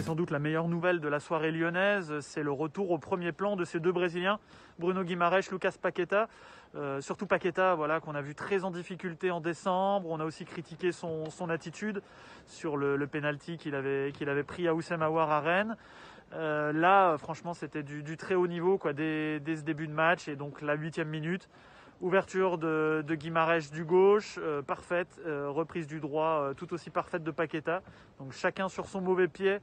sans doute la meilleure nouvelle de la soirée lyonnaise, c'est le retour au premier plan de ces deux Brésiliens, Bruno Guimarães, Lucas Paqueta. Surtout Paqueta, voilà, qu'on a vu très en difficulté en décembre. On a aussi critiqué son attitude sur le penalty qu'il avait pris à Oussem Aouar à Rennes. Là, franchement, c'était du très haut niveau quoi, dès ce début de match. Et donc la 8e minute, ouverture de Guimarães du gauche, parfaite, reprise du droit, tout aussi parfaite de Paqueta. Donc chacun sur son mauvais pied,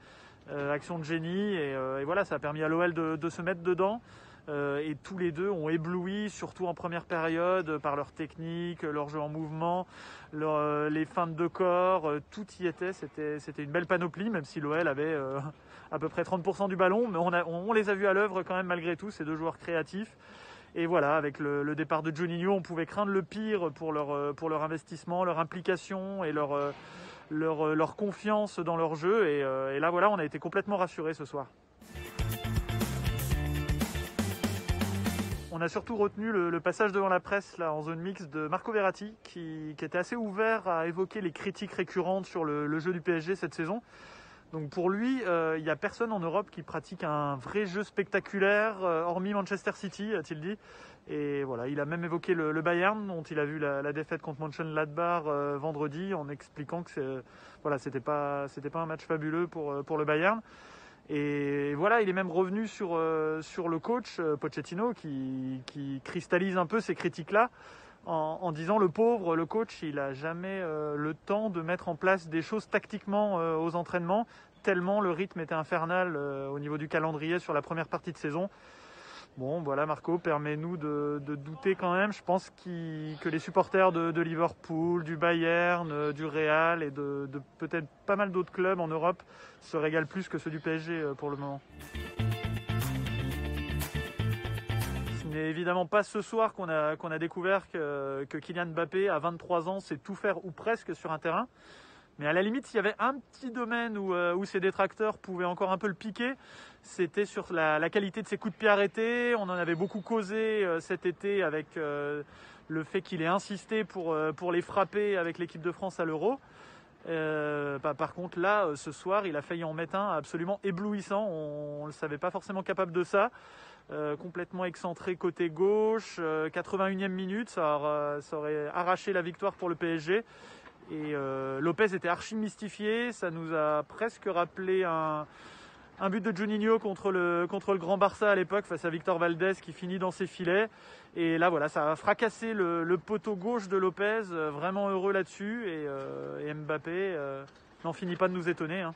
action de génie. Et voilà, ça a permis à l'OL de se mettre dedans. Et tous les deux ont ébloui, surtout en première période, par leur technique, leur jeu en mouvement, les feintes de corps, tout y était. C'était une belle panoplie, même si l'OL avait à peu près 30% du ballon. Mais on les a vus à l'œuvre quand même malgré tout, ces deux joueurs créatifs. Et voilà, avec le départ de Juninho, on pouvait craindre le pire pour leur investissement, leur implication et leur confiance dans leur jeu. Et là, voilà, on a été complètement rassurés ce soir. On a surtout retenu le passage devant la presse là, en zone mixte de Marco Verratti qui était assez ouvert à évoquer les critiques récurrentes sur le jeu du PSG cette saison. Donc pour lui, il n'y a personne en Europe qui pratique un vrai jeu spectaculaire, hormis Manchester City, a-t-il dit. Et voilà, il a même évoqué le Bayern, dont il a vu la défaite contre Mönchengladbach vendredi, en expliquant que c'était pas un match fabuleux pour le Bayern. Et voilà, il est même revenu sur le coach Pochettino qui cristallise un peu ces critiques-là en disant le pauvre, le coach, il n'a jamais le temps de mettre en place des choses tactiquement aux entraînements, tellement le rythme était infernal au niveau du calendrier sur la première partie de saison. Bon, voilà, Marco, permet-nous de douter quand même. Je pense que les supporters de Liverpool, du Bayern, du Real et de peut-être pas mal d'autres clubs en Europe se régalent plus que ceux du PSG pour le moment. Ce n'est évidemment pas ce soir qu'on a découvert que Kylian Mbappé, à 23 ans, sait tout faire ou presque sur un terrain. Mais à la limite, s'il y avait un petit domaine où ses détracteurs pouvaient encore un peu le piquer, c'était sur la qualité de ses coups de pied arrêtés. On en avait beaucoup causé cet été avec le fait qu'il ait insisté pour les frapper avec l'équipe de France à l'Euro. Par contre, là, ce soir, il a failli en mettre un absolument éblouissant. On ne le savait pas forcément capable de ça. Complètement excentré côté gauche, 81e minute, ça aurait arraché la victoire pour le PSG. Et Lopez était archi mystifié, ça nous a presque rappelé un but de Juninho contre le Grand Barça à l'époque face à Victor Valdés qui finit dans ses filets. Et là voilà, ça a fracassé le poteau gauche de Lopez, vraiment heureux là-dessus. Et Mbappé n'en finit pas de nous étonner.